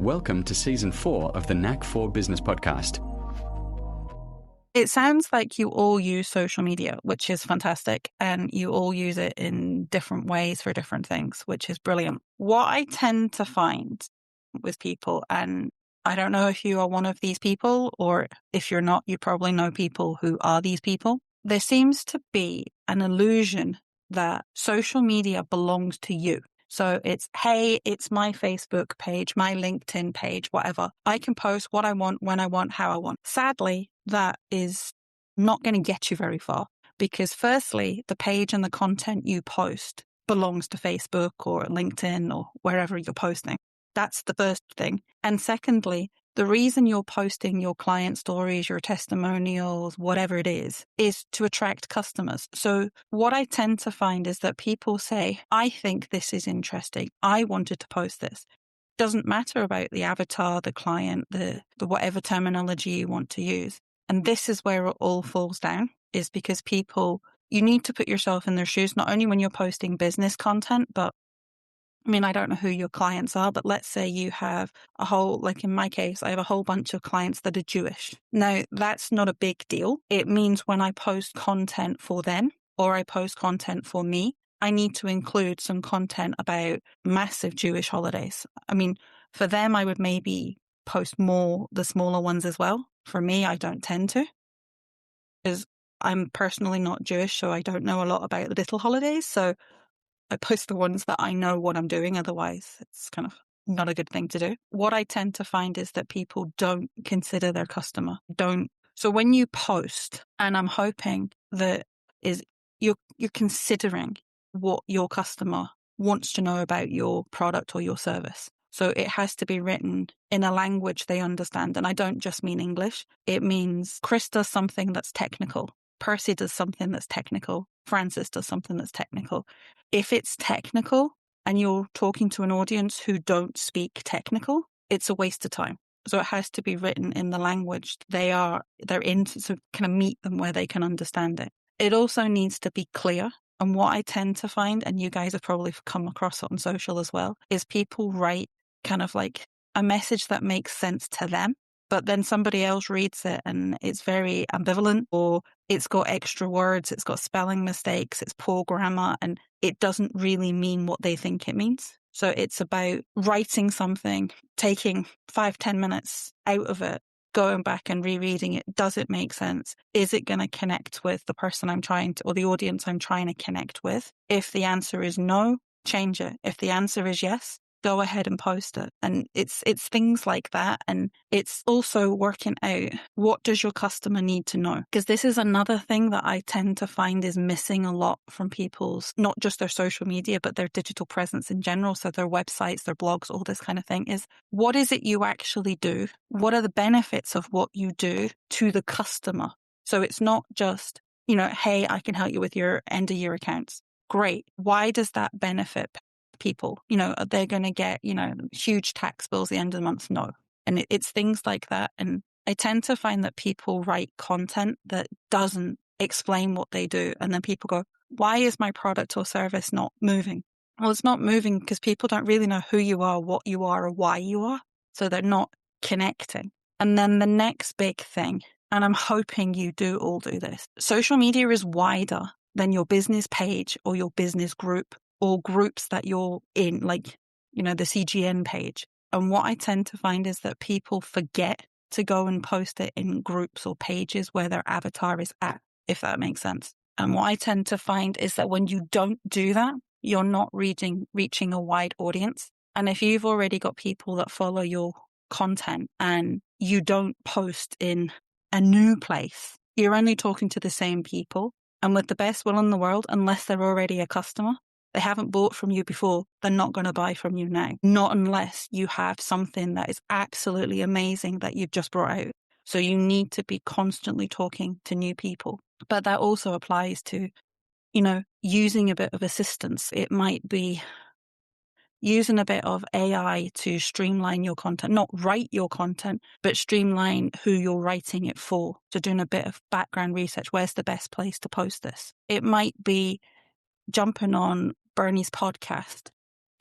Welcome to Season 4 of the Knack for Business podcast. It sounds like you all use social media, which is fantastic, and you all use it in different ways for different things, which is brilliant. What I tend to find with people, and I don't know if you are one of these people, or if you're not, you probably know people who are these people. There seems to be an illusion that social media belongs to you. So it's, hey, it's my Facebook page, my LinkedIn page, whatever. I can post what I want, when I want, how I want. Sadly, that is not going to get you very far because firstly, the page and the content you post belongs to Facebook or LinkedIn or wherever you're posting. That's the first thing. And secondly, the reason you're posting your client stories, your testimonials, whatever it is to attract customers. So what I tend to find is that people say, I think this is interesting. I wanted to post this. Doesn't matter about the avatar, the client, the whatever terminology you want to use. And this is where it all falls down, is because people, you need to put yourself in their shoes, not only when you're posting business content, but I mean, I don't know who your clients are, but let's say you have a whole, like in my case, I have a whole bunch of clients that are Jewish. Now, that's not a big deal. It means when I post content for them or I post content for me, I need to include some content about massive Jewish holidays. I mean, for them, I would maybe post more, the smaller ones as well. For me, I don't tend to, because I'm personally not Jewish, so I don't know a lot about the little holidays. So I post the ones that I know what I'm doing. Otherwise, it's kind of not a good thing to do. What I tend to find is that people don't consider their customer. Don't. So when you post, and I'm hoping that is you're considering what your customer wants to know about your product or your service. So it has to be written in a language they understand. And I don't just mean English. It means Chris does something that's technical. Percy does something that's technical. Francis does something that's technical. If it's technical and you're talking to an audience who don't speak technical, it's a waste of time. So it has to be written in the language they're in, so kind of meet them where they can understand it. It also needs to be clear. And what I tend to find, and you guys have probably come across it on social as well, is people write kind of like a message that makes sense to them, but then somebody else reads it and it's very ambivalent, or it's got extra words, it's got spelling mistakes, it's poor grammar, and it doesn't really mean what they think it means. So it's about writing something, taking 5-10 minutes out of it, going back and rereading it. Does it make sense? Is it going to connect with the person I'm trying to, or the audience I'm trying to connect with? If the answer is no, change it. If the answer is yes, go ahead and post it. And it's things like that. And it's also working out, what does your customer need to know? Because this is another thing that I tend to find is missing a lot from people's, not just their social media, but their digital presence in general. So their websites, their blogs, all this kind of thing, is what is it you actually do? What are the benefits of what you do to the customer? So it's not just, hey, I can help you with your end of year accounts. Great. Why does that benefit people? Are they going to get, huge tax bills at the end of the month? No. And it's things like that. And I tend to find that people write content that doesn't explain what they do. And then people go, why is my product or service not moving? Well, it's not moving because people don't really know who you are, what you are, or why you are. So they're not connecting. And then the next big thing, and I'm hoping you do all do this, social media is wider than your business page or your business group or groups that you're in, like, the CGN page. And what I tend to find is that people forget to go and post it in groups or pages where their avatar is at, if that makes sense. And what I tend to find is that when you don't do that, you're not reaching a wide audience. And if you've already got people that follow your content and you don't post in a new place, you're only talking to the same people. And with the best will in the world, unless they're already a customer, they haven't bought from you before, they're not going to buy from you now. Not unless you have something that is absolutely amazing that you've just brought out. So you need to be constantly talking to new people. But that also applies to, using a bit of assistance. It might be using a bit of AI to streamline your content, not write your content, but streamline who you're writing it for. So doing a bit of background research. Where's the best place to post this? It might be jumping on Bernie's podcast,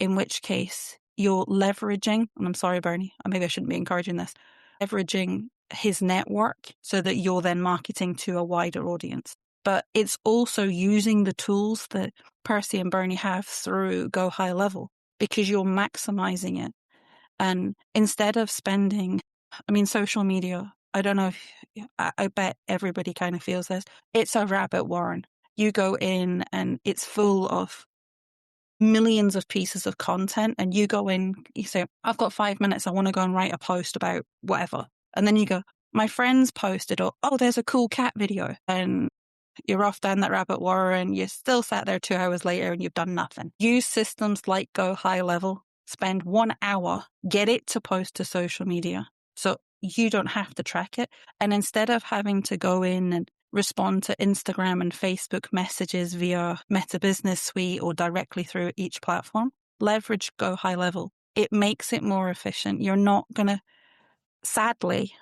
in which case you're leveraging, and I'm sorry, Bernie, maybe I shouldn't be encouraging this, leveraging his network so that you're then marketing to a wider audience. But it's also using the tools that Percy and Bernie have through GoHighLevel, because you're maximizing it. And instead of spending, social media, I don't know if, I bet everybody kind of feels this. It's a rabbit warren. You go in and it's full of millions of pieces of content, and you go in, you say, I've got 5 minutes, I want to go and write a post about whatever. And then you go, my friends posted, or, oh, there's a cool cat video. And you're off down that rabbit warren. You still sat there 2 hours later and you've done nothing. Use systems like GoHighLevel. Spend 1 hour, get it to post to social media so you don't have to track it. And instead of having to go in and respond to Instagram and Facebook messages via Meta Business Suite or directly through each platform, leverage GoHighLevel. It makes it more efficient. You're not going to, sadly,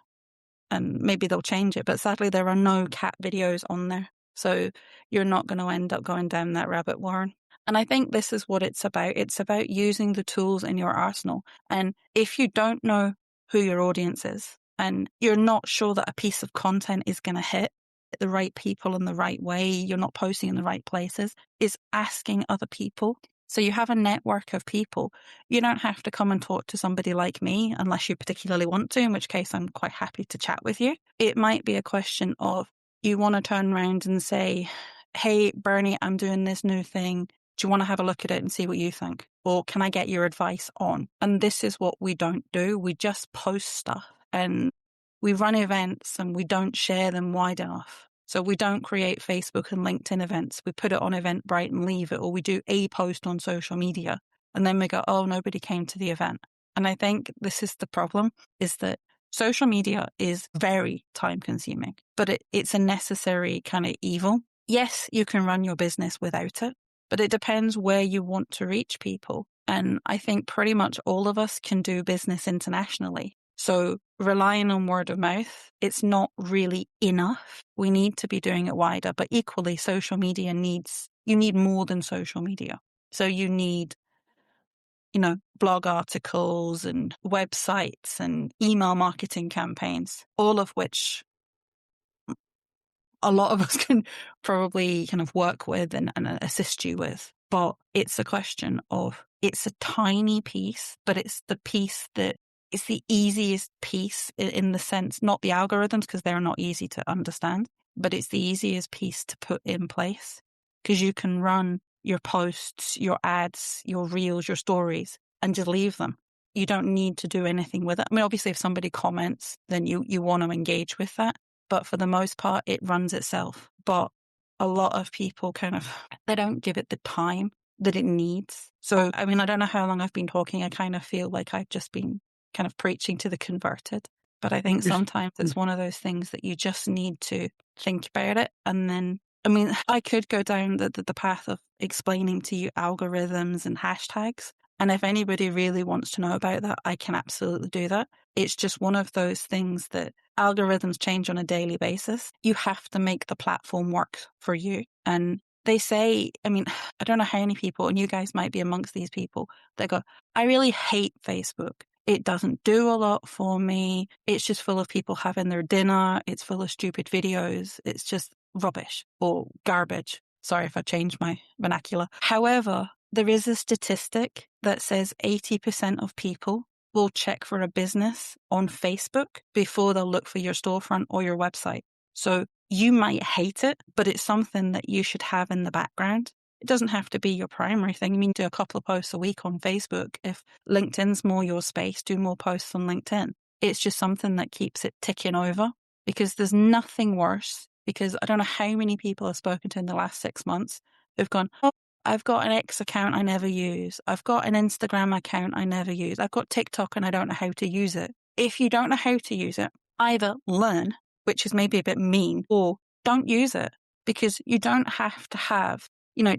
and maybe they'll change it, but sadly there are no cat videos on there. So you're not going to end up going down that rabbit warren. And I think this is what it's about. It's about using the tools in your arsenal. And if you don't know who your audience is and you're not sure that a piece of content is going to hit the right people in the right way, you're not posting in the right places, is asking other people. So you have a network of people. You don't have to come and talk to somebody like me unless you particularly want to, in which case I'm quite happy to chat with you. It might be a question of you want to turn around and say, hey, Bernie, I'm doing this new thing. Do you want to have a look at it and see what you think? Or can I get your advice on? And this is what we don't do. We just post stuff and we run events and we don't share them wide enough. So we don't create Facebook and LinkedIn events. We put it on Eventbrite and leave it, or we do a post on social media and then we go, oh, nobody came to the event. And I think this is the problem, is that social media is very time consuming, but it's a necessary kind of evil. Yes, you can run your business without it, but it depends where you want to reach people. And I think pretty much all of us can do business internationally. So relying on word of mouth, it's not really enough. We need to be doing it wider, but equally social media you need more than social media. So you need, blog articles and websites and email marketing campaigns, all of which a lot of us can probably kind of work with and assist you with. But it's a question of, it's a tiny piece, but it's the piece that it's the easiest piece in the sense, not the algorithms, because they're not easy to understand, but it's the easiest piece to put in place, because you can run your posts, your ads, your reels, your stories, and just leave them. You don't need to do anything with it. Obviously, if somebody comments, then you want to engage with that. But for the most part, it runs itself. But a lot of people they don't give it the time that it needs. So, I don't know how long I've been talking. I kind of feel like I've just been kind of preaching to the converted. But I think sometimes it's one of those things that you just need to think about it. And then, I could go down the path of explaining to you algorithms and hashtags. And if anybody really wants to know about that, I can absolutely do that. It's just one of those things that algorithms change on a daily basis. You have to make the platform work for you. And they say, I don't know how many people, and you guys might be amongst these people, they go, I really hate Facebook. It doesn't do a lot for me. It's just full of people having their dinner. It's full of stupid videos. It's just rubbish or garbage. Sorry if I changed my vernacular. However, there is a statistic that says 80% of people will check for a business on Facebook before they'll look for your storefront or your website. So you might hate it, but it's something that you should have in the background. It doesn't have to be your primary thing. Do a couple of posts a week on Facebook. If LinkedIn's more your space, do more posts on LinkedIn. It's just something that keeps it ticking over, because there's nothing worse. Because I don't know how many people I've spoken to in the last 6 months who've gone, oh, I've got an X account I never use. I've got an Instagram account I never use. I've got TikTok and I don't know how to use it. If you don't know how to use it, either learn, which is maybe a bit mean, or don't use it, because you don't have to have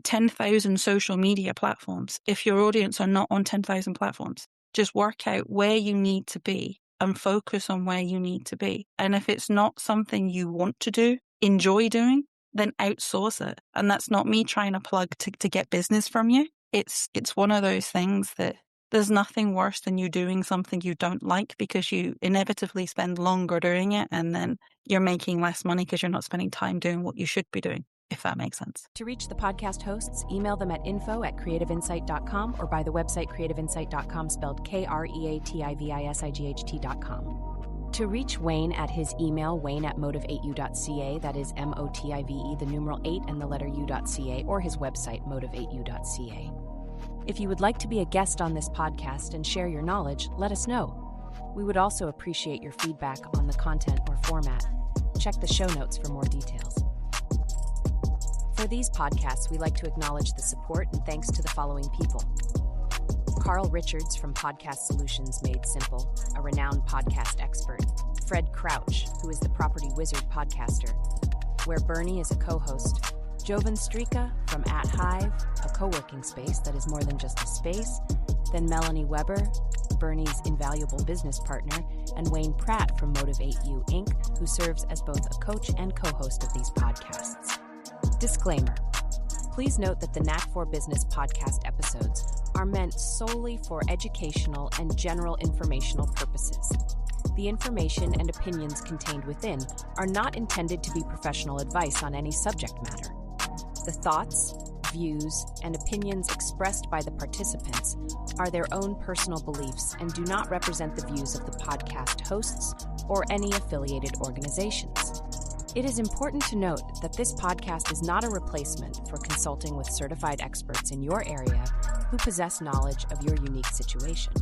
10,000 social media platforms if your audience are not on 10,000 platforms. Just work out where you need to be and focus on where you need to be. And if it's not something you want to do, enjoy doing, then outsource it. And that's not me trying to plug to get business from you. It's one of those things that There's nothing worse than you doing something you don't like because you inevitably spend longer doing it and then you're making less money because you're not spending time doing what you should be doing, if that makes sense. To reach the podcast hosts, email them at info@creativeinsight.com or by the website creativeinsight.com, spelled KREATIVISIGHT.com. To reach Wayne at his email, wayne@motive8u.ca, that is MOTIVE, the numeral 8 and the letter u.ca, or his website, motive8u.ca. If you would like to be a guest on this podcast and share your knowledge, let us know. We would also appreciate your feedback on the content or format. Check the show notes for more details. For these podcasts, we like to acknowledge the support and thanks to the following people. Carl Richards from Podcast Solutions Made Simple, a renowned podcast expert. Fred Crouch, who is the Property Wizard podcaster, where Bernie is a co-host. Jovan Strika from At Hive, a co-working space that is more than just a space. Then Melanie Weber, Bernie's invaluable business partner, and Wayne Pratt from Motive8U Inc., who serves as both a coach and co-host of these podcasts. Disclaimer. Please note that the Knack for Business podcast episodes are meant solely for educational and general informational purposes. The information and opinions contained within are not intended to be professional advice on any subject matter. The thoughts, views, and opinions expressed by the participants are their own personal beliefs and do not represent the views of the podcast hosts or any affiliated organizations. It is important to note that this podcast is not a replacement for consulting with certified experts in your area who possess knowledge of your unique situation.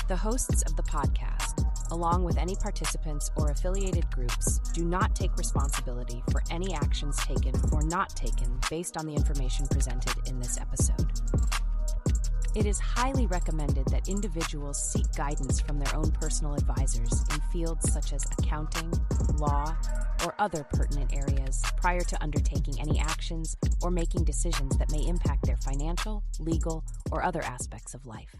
The hosts of the podcast, along with any participants or affiliated groups, do not take responsibility for any actions taken or not taken based on the information presented in this episode. It is highly recommended that individuals seek guidance from their own personal advisors in fields such as accounting, law, or other pertinent areas prior to undertaking any actions or making decisions that may impact their financial, legal, or other aspects of life.